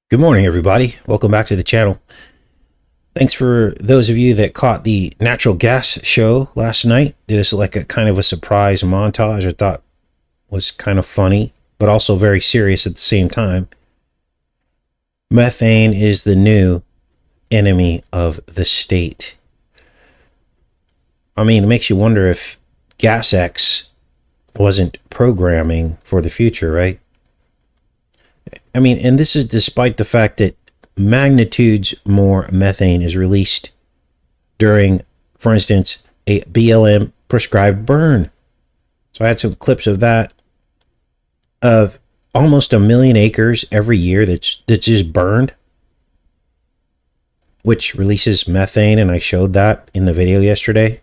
Good morning, everybody. Welcome back to the channel. Thanks for those of you that caught the natural gas show last night. Did us like a kind of a surprise montage I thought was kind of funny, but also very serious at the same time. Methane is the new enemy of the state. I mean, it makes you wonder if GasX wasn't programming for the future, right? I mean, and this is despite the fact that magnitudes more methane is released during, for instance, a BLM prescribed burn. So I had some clips of that, of almost 1 million acres every year that's just burned, which releases methane, and I showed that in the video yesterday.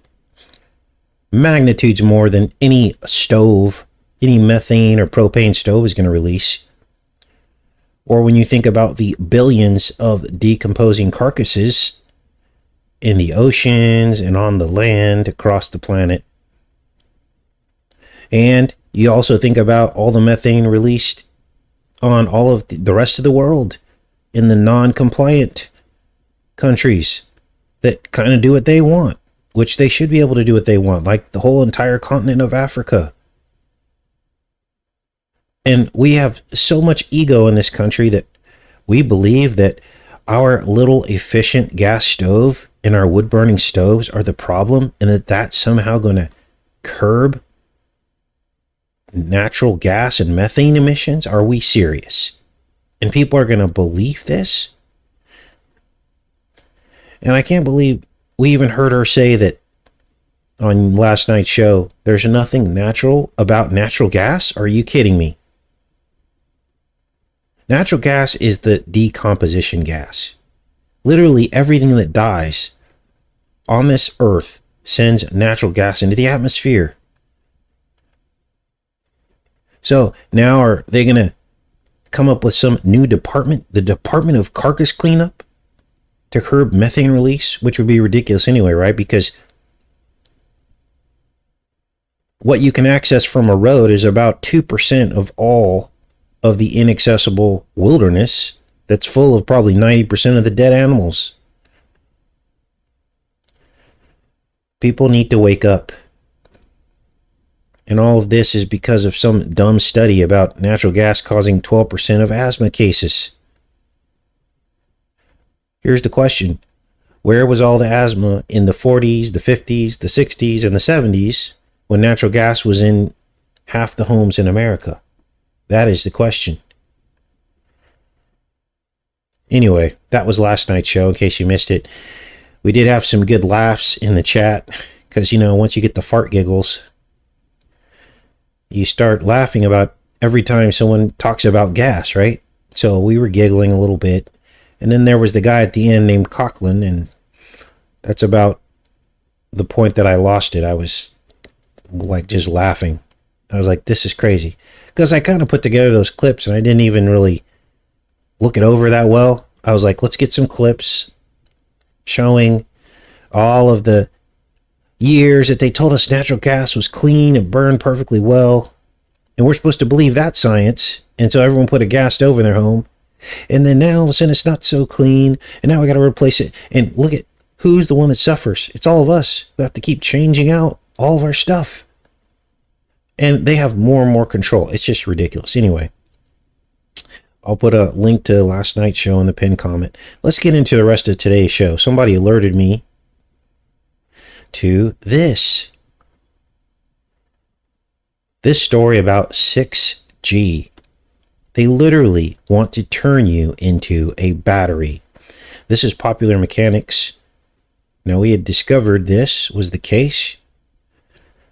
Magnitudes more than any stove, any methane or propane stove is going to release. Or when you think about the billions of decomposing carcasses in the oceans and on the land across the planet. And you also think about all the methane released on all of the rest of the world in the non-compliant countries that kind of do what they want, which they should be able to do what they want, like the whole entire continent of Africa. And we have so much ego in this country that we believe that our little efficient gas stove and our wood burning stoves are the problem, and that that's somehow going to curb natural gas and methane emissions. Are we serious? And people are going to believe this? And I can't believe we even heard her say that on last night's show, there's nothing natural about natural gas. Are you kidding me? Natural gas is the decomposition gas. Literally everything that dies on this earth sends natural gas into the atmosphere. So now are they going to come up with some new department, the Department of Carcass Cleanup, to curb methane release, which would be ridiculous anyway, right? Because what you can access from a road is about 2% of all of the inaccessible wilderness that's full of probably 90% of the dead animals. People need to wake up. And all of this is because of some dumb study about natural gas causing 12% of asthma cases. Here's the question. Where was all the asthma in the 40s, the 50s, the 60s, and the 70s when natural gas was in half the homes in America? That is the question. Anyway, that was last night's show, in case you missed it. We did have some good laughs in the chat, because, you know, once you get the fart giggles, you start laughing about every time someone talks about gas, right? So we were giggling a little bit. And then there was the guy at the end named Coughlin, and that's about the point that I lost it. I was like just laughing. I was like, this is crazy. Because I kind of put together those clips and I didn't even really look it over that well. I was like, let's get some clips showing all of the years that they told us natural gas was clean and burned perfectly well. And we're supposed to believe that science. And so everyone put a gas stove in their home. And then now all of a sudden it's not so clean. And now we got to replace it. And look at who's the one that suffers. It's all of us. We have to keep changing out all of our stuff. And they have more and more control. It's just ridiculous. Anyway, I'll put a link to last night's show in the pinned comment. Let's get into the rest of today's show. Somebody alerted me to this. This story about 6G. They literally want to turn you into a battery. This is Popular Mechanics. Now, we had discovered this was the case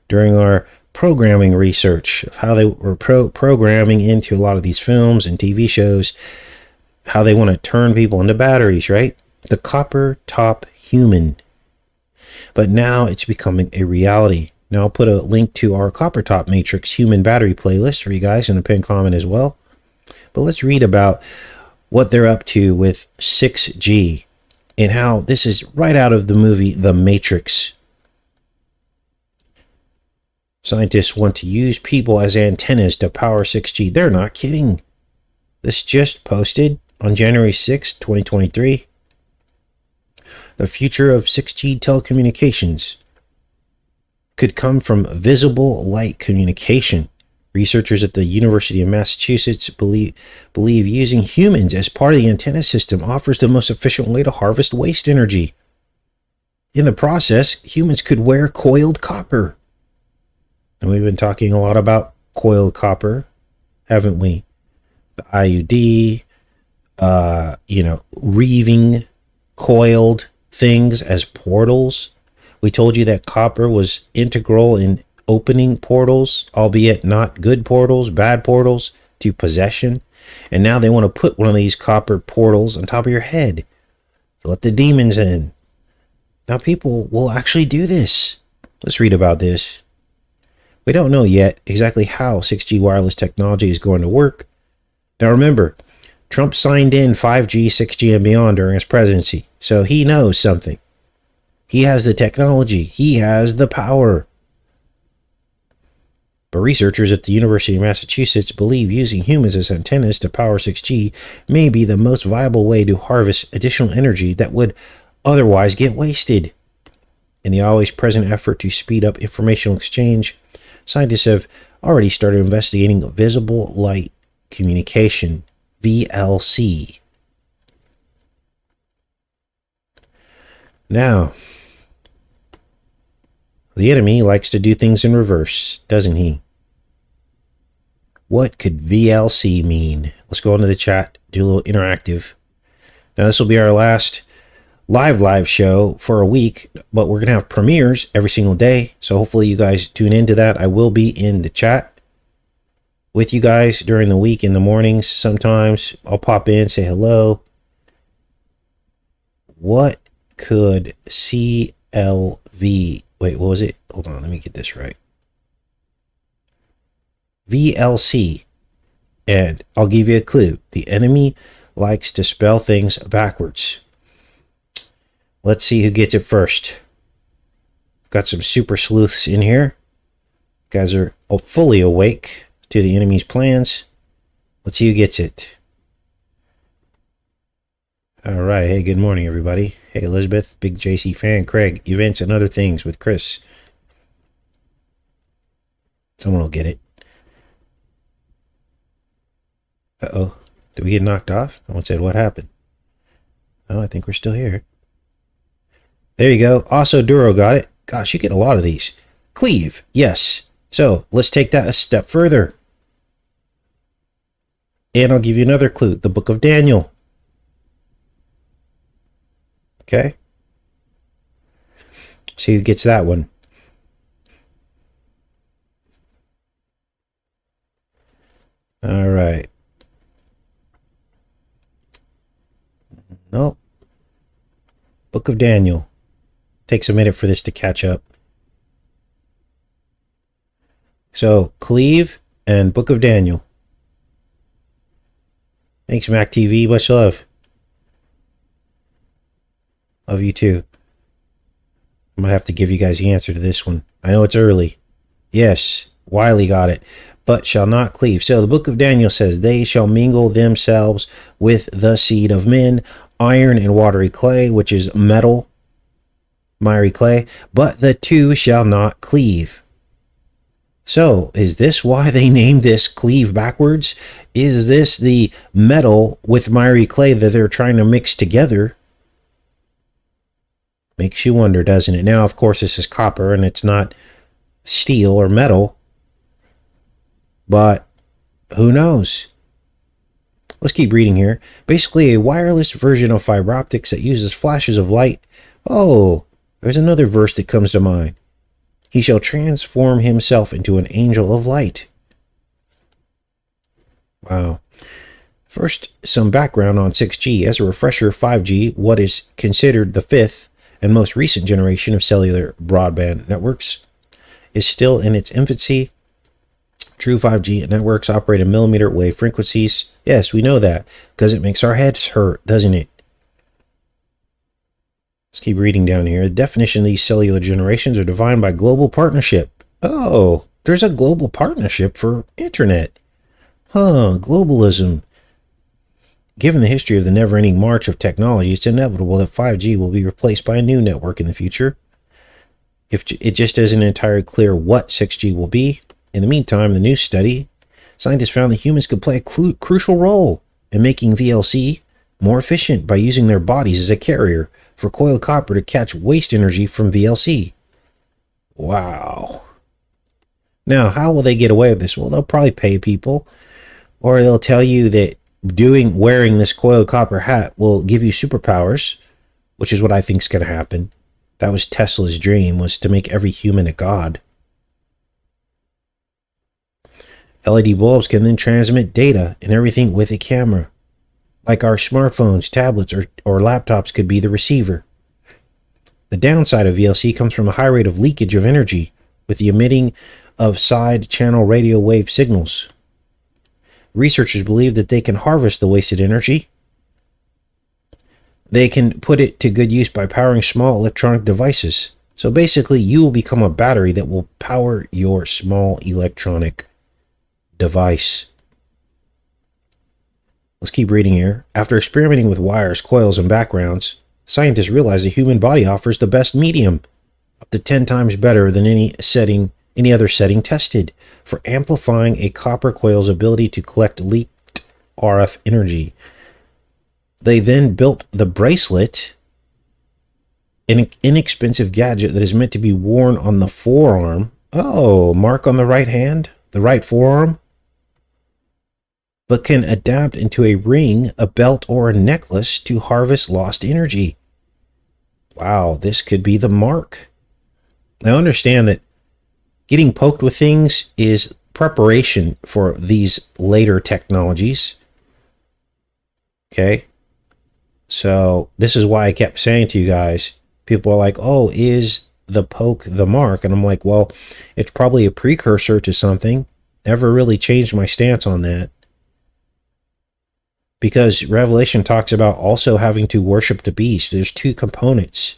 during our programming research of how they were programming into a lot of these films and TV shows, how they want to turn people into batteries, right? The copper top human. But now it's becoming a reality. Now I'll put a link to our copper top matrix human battery playlist for you guys in the pinned comment as well. But let's read about what they're up to with 6G and how this is right out of the movie The Matrix. Scientists want to use people as antennas to power 6G. They're not kidding. This just posted on January 6, 2023. The future of 6G telecommunications could come from visible light communication. Researchers at the University of Massachusetts believe using humans as part of the antenna system offers the most efficient way to harvest waste energy. In the process, humans could wear coiled copper. And we've been talking a lot about coiled copper, haven't we? The IUD, reeving coiled things as portals. We told you that copper was integral in opening portals, albeit not good portals, bad portals, to possession. And now they want to put one of these copper portals on top of your head to let the demons in. Now people will actually do this. Let's read about this. We don't know yet exactly how 6G wireless technology is going to work. Now remember, Trump signed in 5G, 6G, and beyond during his presidency, so he knows something. He has the technology. He has the power. But researchers at the University of Massachusetts believe using humans as antennas to power 6G may be the most viable way to harvest additional energy that would otherwise get wasted. In the always present effort to speed up informational exchange, scientists have already started investigating visible light communication, VLC. Now, the enemy likes to do things in reverse, doesn't he? What could VLC mean? Let's go into the chat, do a little interactive. Now, this will be our last live show for a week, but we're going to have premieres every single day. So hopefully you guys tune into that. I will be in the chat with you guys during the week in the mornings. Sometimes I'll pop in, say hello. What could CLV... Wait, what was it? Hold on, let me get this right. VLC. And I'll give you a clue. The enemy likes to spell things backwards. Let's see who gets it first. Got some super sleuths in here. Guys are fully awake to the enemy's plans. Let's see who gets it. All right. Hey, good morning, everybody. Hey, Elizabeth, big JC fan, Craig, events and other things with Chris. Someone will get it. Uh-oh. Did we get knocked off? Someone said, what happened? Oh, I think we're still here. There you go. Also, Duro got it. Gosh, you get a lot of these. Cleave. Yes. So let's take that a step further. And I'll give you another clue. The book of Daniel. Okay. See who gets that one. All right. Nope. Book of Daniel. Takes a minute for this to catch up. So, Cleave and Book of Daniel. Thanks, Mac TV. Much love. Love you too. I might have to give you guys the answer to this one. I know it's early. Yes, Wiley got it. But shall not cleave. So the book of Daniel says, they shall mingle themselves with the seed of men, iron and watery clay, which is metal, miry clay, but the two shall not cleave. So, is this why they named this cleave backwards? Is this the metal with miry clay that they're trying to mix together? Makes you wonder, doesn't it? Now, of course, this is copper and it's not steel or metal. But who knows? Let's keep reading here. Basically, a wireless version of fiber optics that uses flashes of light. Oh, there's another verse that comes to mind. He shall transform himself into an angel of light. Wow. First, some background on 6G. As a refresher, 5G, what is considered the fifth and most recent generation of cellular broadband networks, is still in its infancy. True 5G networks operate at millimeter wave frequencies. Yes, we know that because it makes our heads hurt, doesn't it? Let's keep reading down here. The definition of these cellular generations are defined by global partnership. Oh, there's a global partnership for internet. Huh, globalism. Given the history of the never-ending march of technology, it's inevitable that 5G will be replaced by a new network in the future. If it just isn't entirely clear what 6G will be. In the meantime, the new study, scientists found that humans could play a crucial role in making VLC more efficient by using their bodies as a carrier for coiled copper to catch waste energy from VLC. Wow. Now, how will they get away with this? Well, they'll probably pay people, or they'll tell you that wearing this coiled copper hat will give you superpowers, which is what I think is going to happen. That was Tesla's dream, was to make every human a god. LED bulbs can then transmit data and everything with a camera. Like our smartphones, tablets, or laptops could be the receiver. The downside of VLC comes from a high rate of leakage of energy with the emitting of side-channel radio wave signals. Researchers believe that they can harvest the wasted energy. They can put it to good use by powering small electronic devices. So basically, you will become a battery that will power your small electronic device. Let's keep reading here. After experimenting with wires, coils, and backgrounds, scientists realized the human body offers the best medium, up to 10 times better than any other setting tested, for amplifying a copper coil's ability to collect leaked RF energy. They then built the bracelet, an inexpensive gadget that is meant to be worn on the forearm. Oh, mark on the right hand, the right forearm, but can adapt into a ring, a belt, or a necklace to harvest lost energy. Wow, this could be the mark. Now understand that getting poked with things is preparation for these later technologies. Okay? So this is why I kept saying to you guys, people are like, oh, is the poke the mark? And I'm like, well, it's probably a precursor to something. Never really changed my stance on that. Because Revelation talks about also having to worship the beast. There's two components.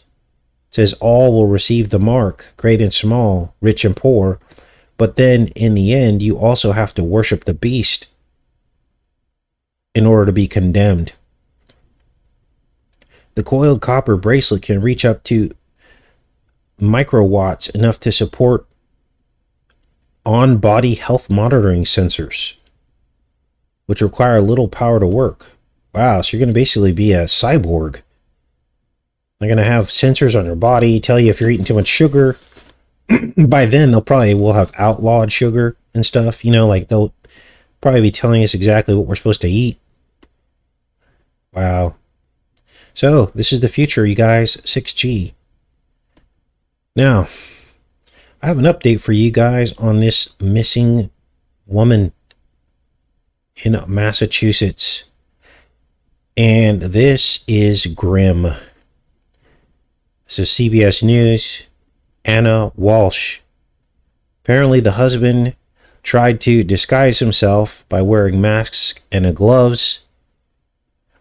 It says all will receive the mark, great and small, rich and poor. But then in the end, you also have to worship the beast in order to be condemned. The coiled copper bracelet can reach up to microwatts, enough to support on-body health monitoring sensors, which require little power to work. Wow, so you're going to basically be a cyborg. They're going to have sensors on your body, tell you if you're eating too much sugar. By then, will have outlawed sugar and stuff. You know, like they'll probably be telling us exactly what we're supposed to eat. Wow. So, this is the future, you guys, 6G. Now, I have an update for you guys on this missing woman in Massachusetts. And this is grim. This is CBS News. Anna Walshe. Apparently the husband tried to disguise himself by wearing masks and gloves,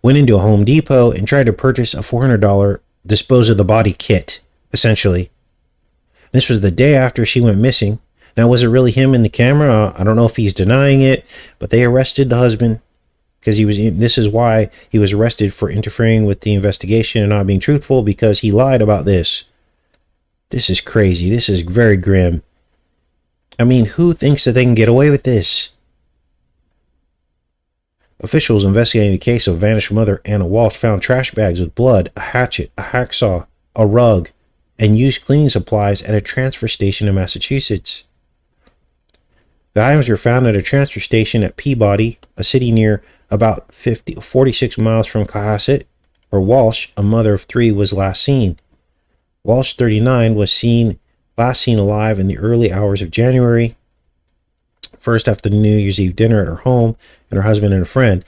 went into a Home Depot and tried to purchase a $400 dispose of the body kit, essentially. This was the day after she went missing. Now, was it really him in the camera? I don't know if he's denying it, but they arrested the husband because this is why he was arrested, for interfering with the investigation and not being truthful, because he lied about this. This is crazy. This is very grim. I mean, who thinks that they can get away with this? Officials investigating the case of vanished mother Anna Walshe found trash bags with blood, a hatchet, a hacksaw, a rug, and used cleaning supplies at a transfer station in Massachusetts. The items were found at a transfer station at Peabody, a city near about 46 miles from Cashapp, where Walshe, a mother of 3, was last seen. Walshe, 39, was last seen alive in the early hours of January, first after the New Year's Eve dinner at her home and her husband and a friend.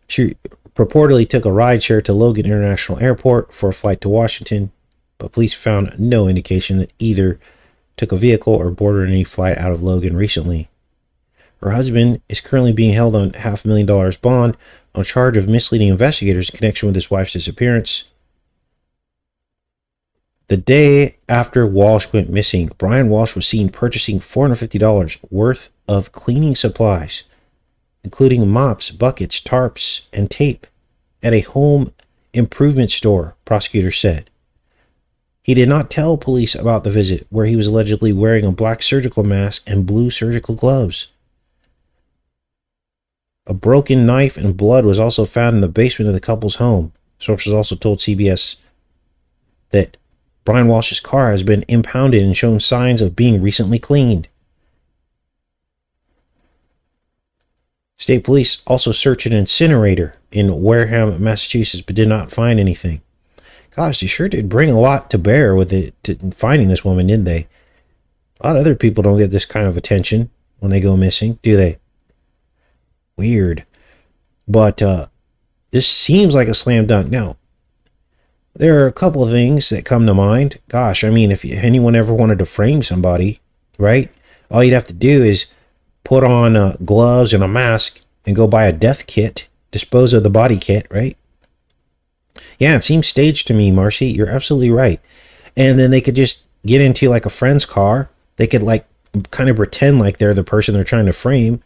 She purportedly took a rideshare to Logan International Airport for a flight to Washington, but police found no indication that either took a vehicle or boarded any flight out of Logan recently. Her husband is currently being held on $500,000 bond on charge of misleading investigators in connection with his wife's disappearance. The day after Walshe went missing, Brian Walshe was seen purchasing $450 worth of cleaning supplies. including mops, buckets, tarps, and tape at a home improvement store, prosecutors said. He did not tell police about the visit, where he was allegedly wearing a black surgical mask and blue surgical gloves. A broken knife and blood was also found in the basement of the couple's home. Sources also told CBS that Brian Walsh's car has been impounded and shown signs of being recently cleaned. State police also searched an incinerator in Wareham, Massachusetts, but did not find anything. Gosh, they sure did bring a lot to bear with it to finding this woman, didn't they? A lot of other people don't get this kind of attention when they go missing, do they? Weird. But this seems like a slam dunk. Now, there are a couple of things that come to mind. Gosh, I mean, if anyone ever wanted to frame somebody, right? All you'd have to do is put on gloves and a mask and go buy a death kit, dispose of the body kit, right? Yeah, it seems staged to me, Marcy. You're absolutely right. And then they could just get into like a friend's car. They could like kind of pretend like they're the person they're trying to frame,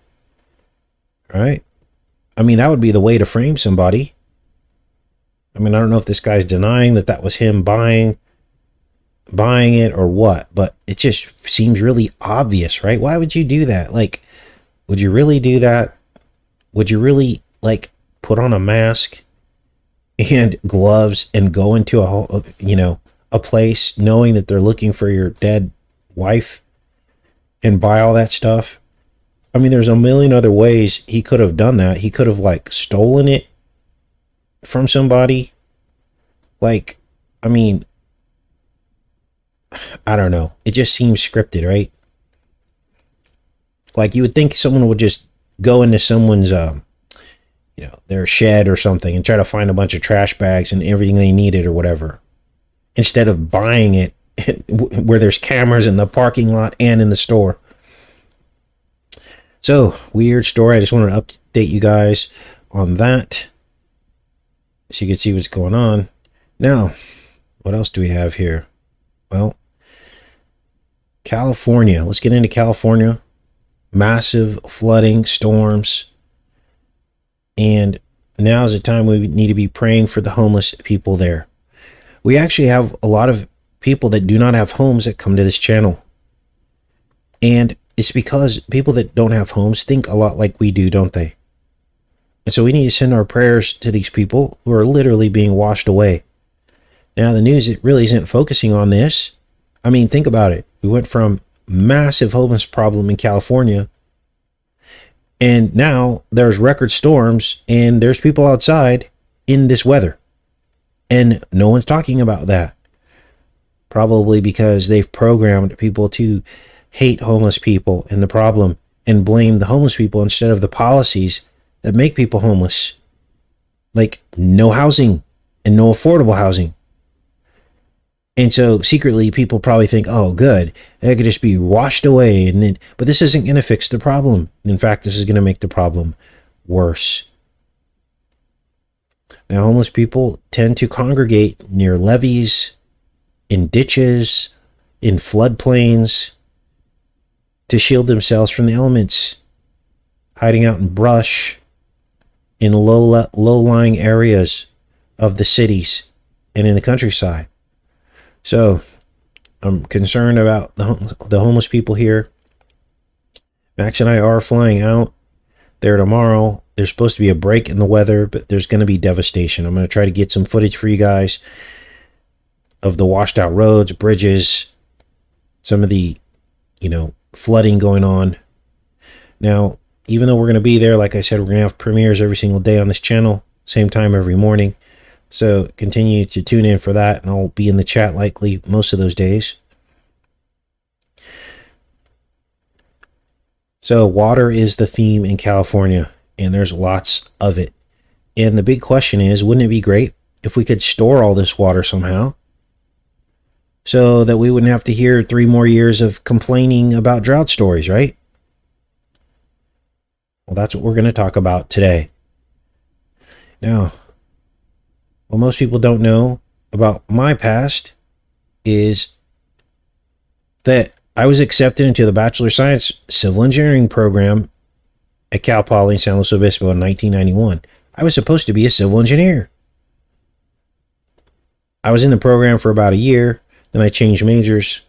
right? I mean, that would be the way to frame somebody. I mean, I don't know if this guy's denying that that was him buying it or what, but it just seems really obvious, right? Why would you do that? Like, would you really do that? Would you really like put on a mask and gloves and go into a place knowing that they're looking for your dead wife and buy all that stuff? I mean, there's a million other ways he could have done that. He could have like stolen it from somebody. Like, I mean, I don't know. It just seems scripted, right? Like you would think someone would just go into someone's, their shed or something and try to find a bunch of trash bags and everything they needed or whatever, instead of buying it where there's cameras in the parking lot and in the store. So, weird story. I just wanted to update you guys on that so you can see what's going on. Now, what else do we have here? Well, California. Let's get into California. Massive flooding, storms. And now is the time we need to be praying for the homeless people there. We actually have a lot of people that do not have homes that come to this channel. And it's because people that don't have homes think a lot like we do, don't they? And so we need to send our prayers to these people who are literally being washed away. Now, the news, it really isn't focusing on this. I mean, think about it. We went from massive homeless problem in California, and now there's record storms, and there's people outside in this weather. And no one's talking about that. Probably because they've programmed people to hate homeless people and the problem and blame the homeless people instead of the policies that make people homeless. Like no housing and no affordable housing. And so secretly people probably think, oh, good, they could just be washed away. And then, but this isn't going to fix the problem. In fact, this is going to make the problem worse. Now, homeless people tend to congregate near levees, in ditches, in floodplains, to shield themselves from the elements, hiding out in brush, in low-lying areas of the cities and in the countryside. So I'm concerned about the homeless people here. Max and I are flying out there tomorrow. There's supposed to be a break in the weather, but there's going to be devastation. I'm going to try to get some footage for you guys of the washed out roads, bridges, some of the, flooding going on. Now, even though we're going to be there, like I said, we're going to have premieres every single day on this channel, same time every morning. So continue to tune in for that, and I'll be in the chat likely most of those days. So water is the theme in California, and there's lots of it. And the big question is, wouldn't it be great if we could store all this water somehow so that we wouldn't have to hear 3 more years of complaining about drought stories, right? Well, that's what we're going to talk about today. Now, what most people don't know about my past is that I was accepted into the Bachelor of Science Civil Engineering program at Cal Poly San Luis Obispo in 1991. I was supposed to be a civil engineer. I was in the program for about a year, then I changed majors,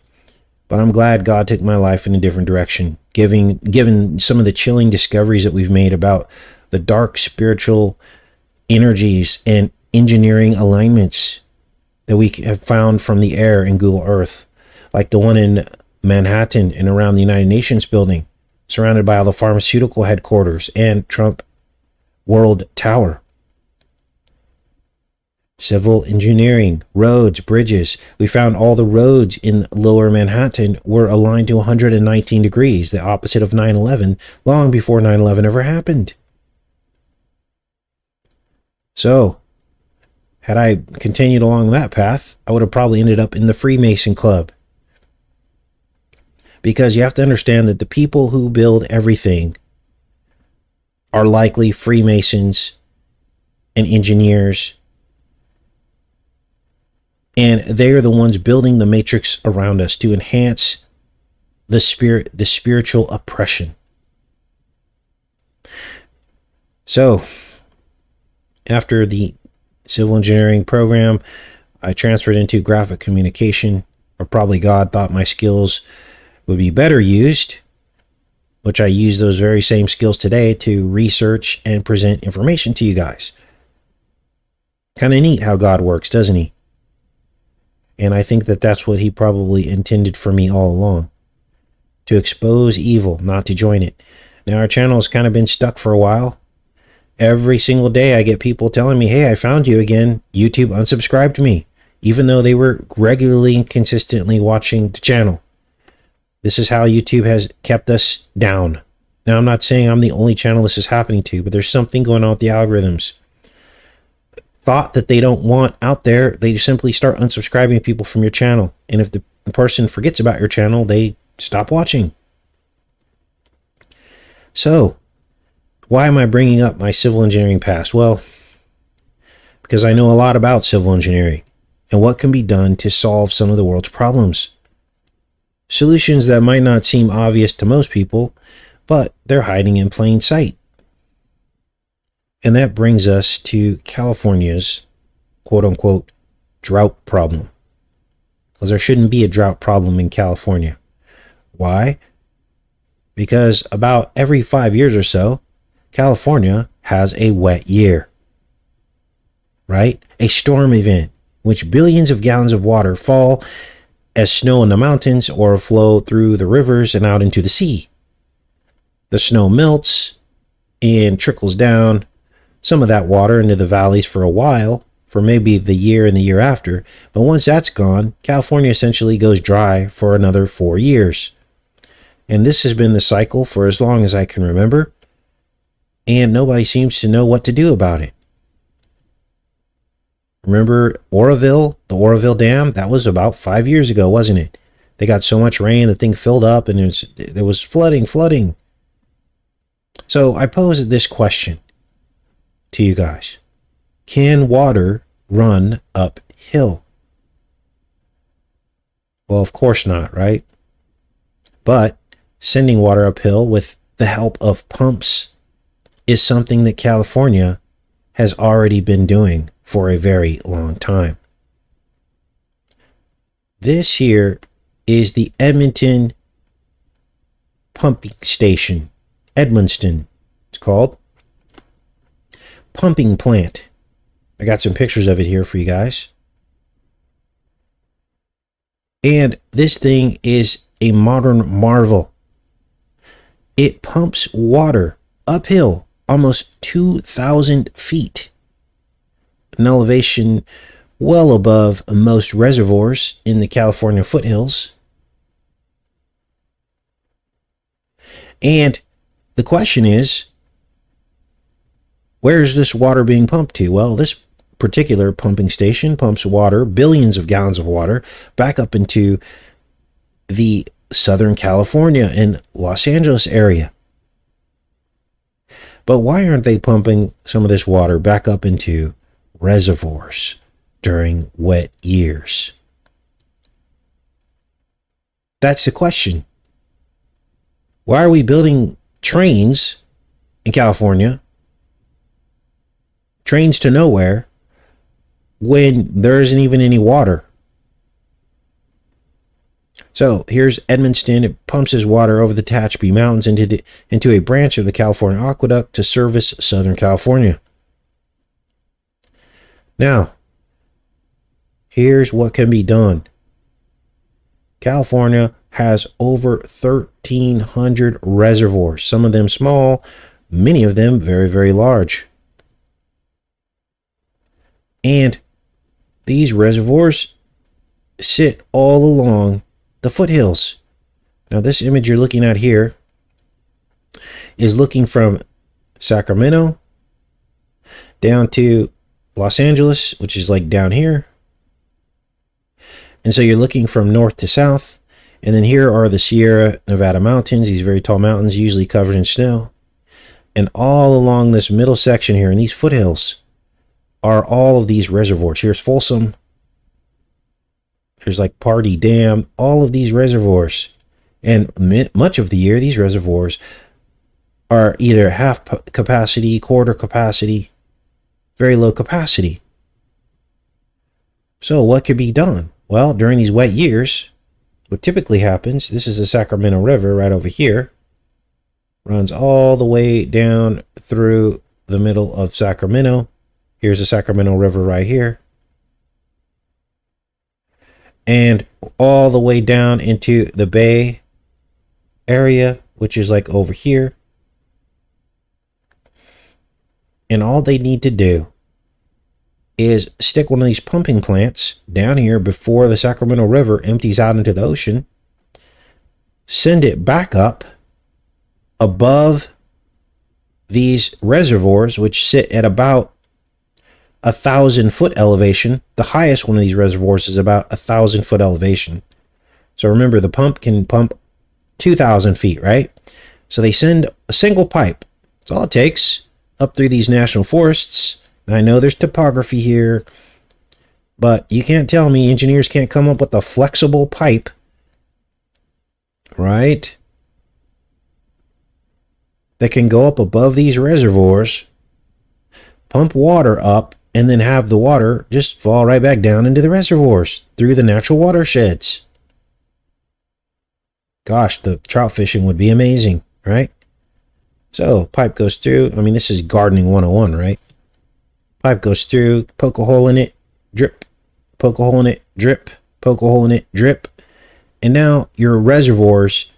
but I'm glad God took my life in a different direction, given some of the chilling discoveries that we've made about the dark spiritual energies and engineering alignments that we have found from the air in Google Earth, like the one in Manhattan and around the United Nations building, surrounded by all the pharmaceutical headquarters and Trump World Tower. Civil engineering, roads, bridges. We found all the roads in lower Manhattan were aligned to 119 degrees, the opposite of 9/11, long before 9/11 ever happened. So, had I continued along that path, I would have probably ended up in the Freemason Club. Because you have to understand that the people who build everything are likely Freemasons and engineers, and they are the ones building the matrix around us to enhance the spiritual oppression. So, after the civil engineering program, I transferred into graphic communication, or probably God thought my skills would be better used, which I use those very same skills today to research and present information to you guys. Kind of neat how God works, doesn't he? And I think that that's what he probably intended for me all along. To expose evil, not to join it. Now our channel has kind of been stuck for a while. Every single day I get people telling me, hey, I found you again. YouTube unsubscribed me, even though they were regularly and consistently watching the channel. This is how YouTube has kept us down. Now I'm not saying I'm the only channel this is happening to, but there's something going on with the algorithms. Thought that they don't want out there, they simply start unsubscribing people from your channel. And if the person forgets about your channel, they stop watching. So, why am I bringing up my civil engineering past? Well, because I know a lot about civil engineering and what can be done to solve some of the world's problems. Solutions that might not seem obvious to most people, but they're hiding in plain sight. And that brings us to California's quote-unquote drought problem. Because there shouldn't be a drought problem in California. Why? Because about every 5 years or so, California has a wet year. Right? A storm event, which billions of gallons of water fall as snow in the mountains or flow through the rivers and out into the sea. The snow melts and trickles down some of that water into the valleys for a while, for maybe the year and the year after. But once that's gone, California essentially goes dry for another 4 years. And this has been the cycle for as long as I can remember. And nobody seems to know what to do about it. Remember Oroville, the Oroville Dam? That was about 5 years ago, wasn't it? They got so much rain, the thing filled up and there was flooding. So I posed this question to you guys. Can water run uphill? Well, of course not, right? But sending water uphill with the help of pumps is something that California has already been doing for a very long time. This here is the Edmonton pumping station. Edmundston, it's called. Pumping plant. I got some pictures of it here for you guys. And this thing is a modern marvel. It pumps water uphill almost 2,000 feet. An elevation well above most reservoirs in the California foothills. And the question is, where is this water being pumped to? Well, this particular pumping station pumps water, billions of gallons of water, back up into the Southern California and Los Angeles area. But why aren't they pumping some of this water back up into reservoirs during wet years? That's the question. Why are we building trains in California, trains to nowhere, when there isn't even any water. So here's Edmonston. It pumps his water over the Tehachapi Mountains into a branch of the California Aqueduct to service Southern California. Now, here's what can be done. California has over 1,300 reservoirs, some of them small, many of them very, very large. And these reservoirs sit all along the foothills. Now, this image you're looking at here is looking from Sacramento down to Los Angeles, which is like down here. And so you're looking from north to south. And then here are the Sierra Nevada mountains, these very tall mountains, usually covered in snow. And all along this middle section here in these foothills are all of these reservoirs. Here's Folsom. There's like Pardee Dam, all of these reservoirs. And much of the year, these reservoirs are either half capacity, quarter capacity, very low capacity. So what could be done? Well, during these wet years, what typically happens, this is the Sacramento River right over here, runs all the way down through the middle of Sacramento. Here's the Sacramento River right here. And all the way down into the Bay area, which is like over here. And all they need to do is stick one of these pumping plants down here before the Sacramento River empties out into the ocean, send it back up above these reservoirs, which sit at about 1,000-foot elevation. The highest one of these reservoirs is about 1,000-foot elevation. So remember, the pump can pump 2,000 feet, right? So they send a single pipe. That's all it takes, up through these national forests. I know there's topography here, but you can't tell me engineers can't come up with a flexible pipe, right? That can go up above these reservoirs, pump water up, and then have the water just fall right back down into the reservoirs through the natural watersheds. Gosh, the trout fishing would be amazing, right? So pipe goes through. I mean, this is gardening 101, right? Pipe goes through, poke a hole in it, drip, poke a hole in it, drip, poke a hole in it, drip. And now your reservoirs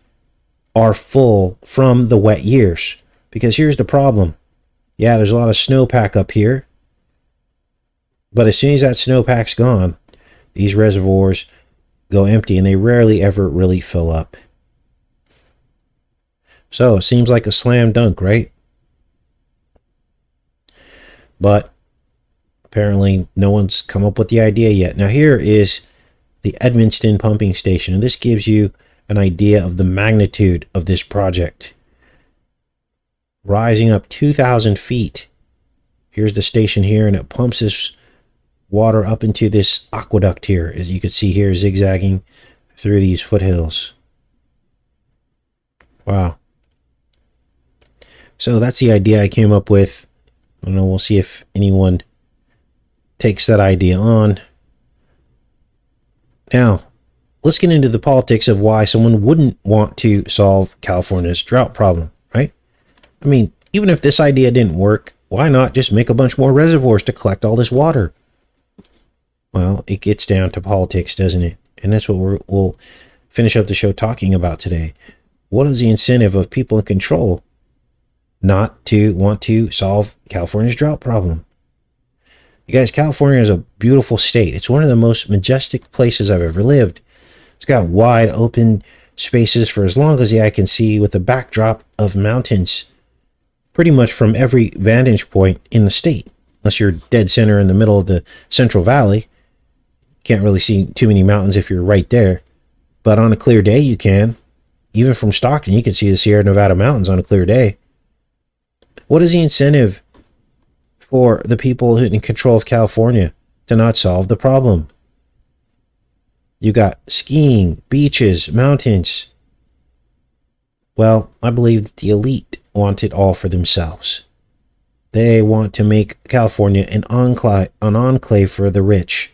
are full from the wet years. Because here's the problem. Yeah, there's a lot of snowpack up here. But as soon as that snowpack's gone, these reservoirs go empty and they rarely ever really fill up. So it seems like a slam dunk, right? But apparently no one's come up with the idea yet. Now here is the Edmonston pumping station, and this gives you an idea of the magnitude of this project. Rising up 2,000 feet. Here's the station here, and it pumps this water up into this aqueduct here, as you can see here, zigzagging through these foothills. Wow. So that's the idea I came up with. I don't know, we'll see if anyone takes that idea on. Now, let's get into the politics of why someone wouldn't want to solve California's drought problem, right? I mean, even if this idea didn't work, why not just make a bunch more reservoirs to collect all this water? Well, it gets down to politics, doesn't it? And that's what we'll finish up the show talking about today. What is the incentive of people in control not to want to solve California's drought problem? You guys, California is a beautiful state. It's one of the most majestic places I've ever lived. It's got wide open spaces for as long as the eye can see, with a backdrop of mountains pretty much from every vantage point in the state. Unless you're dead center in the middle of the Central Valley. Can't really see too many mountains if you're right there. But on a clear day you can. Even from Stockton you can see the Sierra Nevada mountains on a clear day. What is the incentive for the people in control of California to not solve the problem? You got skiing, beaches, mountains. Well, I believe that the elite want it all for themselves. They want to make California an enclave for the rich.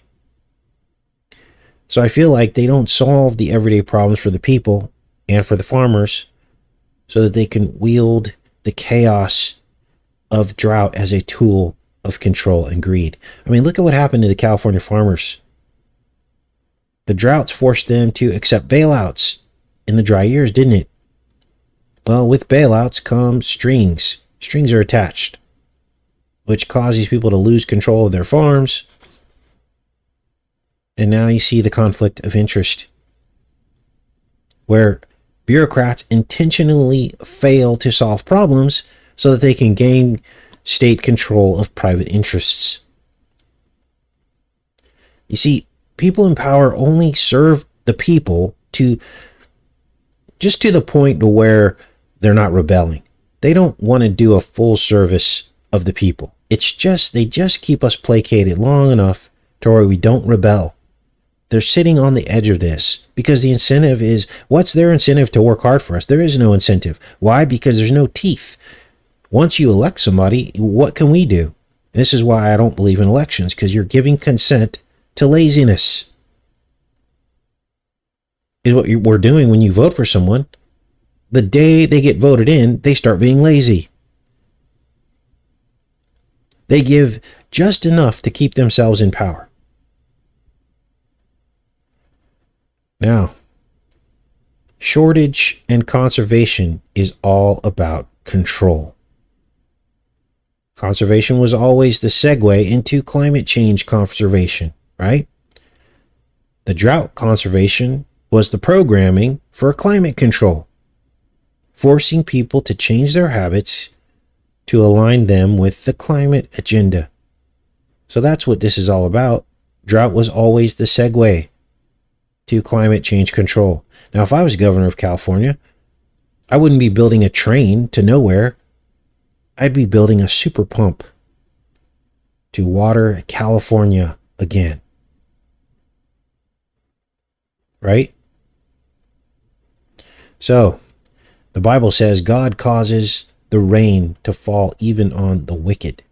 So I feel like they don't solve the everyday problems for the people and for the farmers so that they can wield the chaos of drought as a tool of control and greed. I mean, look at what happened to the California farmers. The droughts forced them to accept bailouts in the dry years, didn't it? Well, with bailouts come strings. Strings are attached, which cause these people to lose control of their farms. And now you see the conflict of interest, where bureaucrats intentionally fail to solve problems so that they can gain state control of private interests. You see, people in power only serve the people to the point to where they're not rebelling. They don't want to do a full service of the people. It's just, they just keep us placated long enough to where we don't rebel. They're sitting on the edge of this because the incentive is, what's their incentive to work hard for us? There is no incentive. Why? Because there's no teeth. Once you elect somebody, what can we do? And this is why I don't believe in elections, because you're giving consent to laziness. Is what we're doing when you vote for someone. The day they get voted in, they start being lazy. They give just enough to keep themselves in power. Now, shortage and conservation is all about control. Conservation was always the segue into climate change conservation, right? The drought conservation was the programming for climate control, forcing people to change their habits to align them with the climate agenda. So that's what this is all about. Drought was always the segue to climate change control. Now, if I was governor of California, I wouldn't be building a train to nowhere. I'd be building a super pump to water California again. Right? So, the Bible says God causes the rain to fall even on the wicked.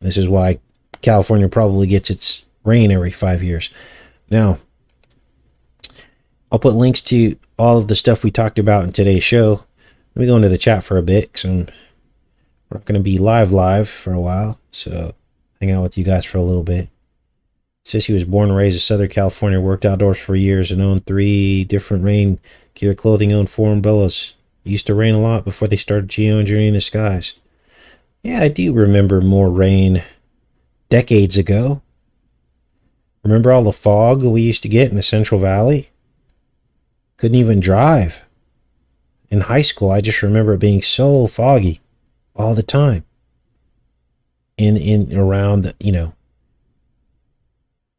This is why California probably gets its rain every 5 years. Now, I'll put links to all of the stuff we talked about in today's show. Let me go into the chat for a bit, because we're not going to be live for a while, so hang out with you guys for a little bit. Says he was born and raised in Southern California, worked outdoors for years, and owned 3 different rain gear clothing, owned 4 umbrellas. It used to rain a lot before they started geoengineering the skies. Yeah, I do remember more rain decades ago. Remember all the fog we used to get in the Central Valley? Couldn't even drive. In high school, I just remember it being so foggy all the time. Around the,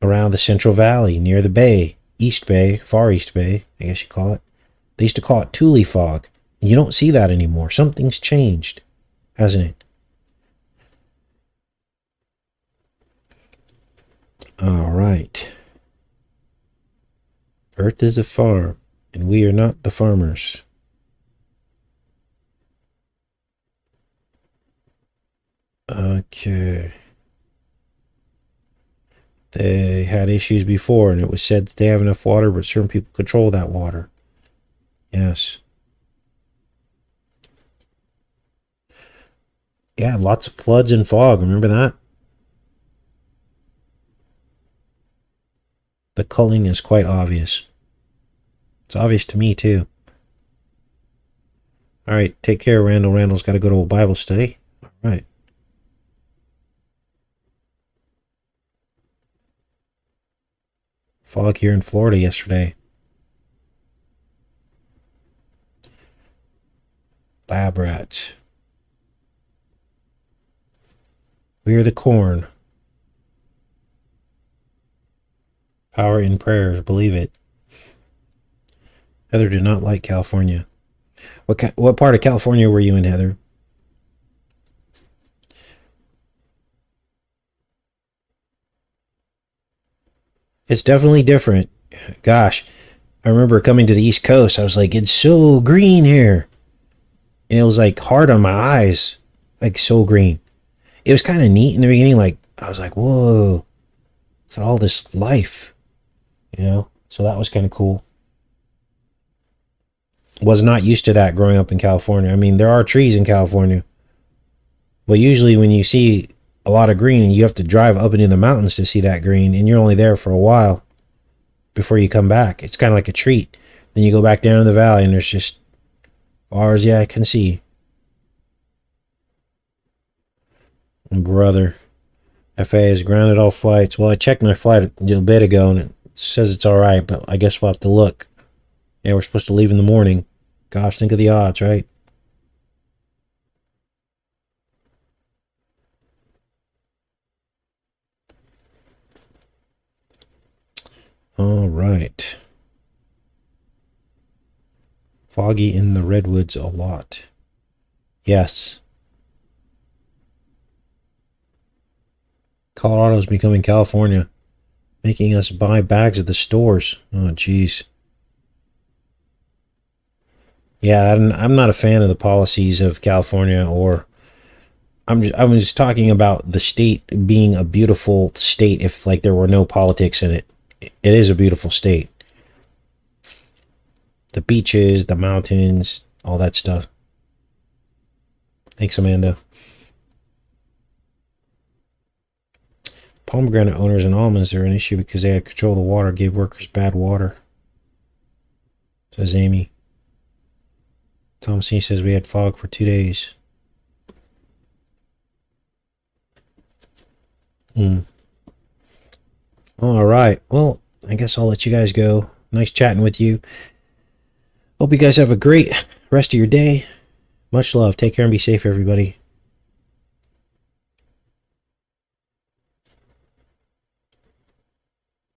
around the Central Valley, near the Bay, East Bay, Far East Bay, I guess you call it. They used to call it Thule fog. You don't see that anymore. Something's changed, hasn't it? All right. Earth is a farm, and we are not the farmers. Okay. They had issues before, and it was said that they have enough water, but certain people control that water. Yes. Yeah, lots of floods and fog. Remember that? The culling is quite obvious. It's obvious to me, too. All right, take care, Randall. Randall's got to go to a Bible study. All right. Fog here in Florida yesterday. Lab rats. We are the corn. Power in prayers, believe it. Heather did not like California. What part of California were you in, Heather? It's definitely different. Gosh, I remember coming to the East Coast. I was like, it's so green here. and it was like hard on my eyes, like so green. It was kind of neat in the beginning. Like I was like, whoa, look at all this life, you know. So that was kind of cool. Was not used to that growing up in California. I mean, there are trees in California, but usually when you see a lot of green, you have to drive up into the mountains to see that green, and you're only there for a while before you come back. It's kind of like a treat. Then you go back down to the valley, and there's just far as the eye can see. Brother, FAA has grounded all flights. Well, I checked my flight a bit ago, and it says it's all right, but I guess we'll have to look. Yeah, we're supposed to leave in the morning. Gosh, think of the odds, right? All right. Foggy in the redwoods a lot. Yes. Colorado's becoming California, making us buy bags at the stores. Oh, jeez. Yeah, I'm not a fan of the policies of California, or I was talking about the state being a beautiful state if like there were no politics in it. It is a beautiful state. The beaches, the mountains, all that stuff. Thanks, Amanda. Pomegranate owners and almonds are an issue because they had control of the water, gave workers bad water, says Amy. Tom C says we had fog for 2 days. All right. Well, I guess I'll let you guys go. Nice chatting with you. Hope you guys have a great rest of your day. Much love. Take care and be safe, everybody.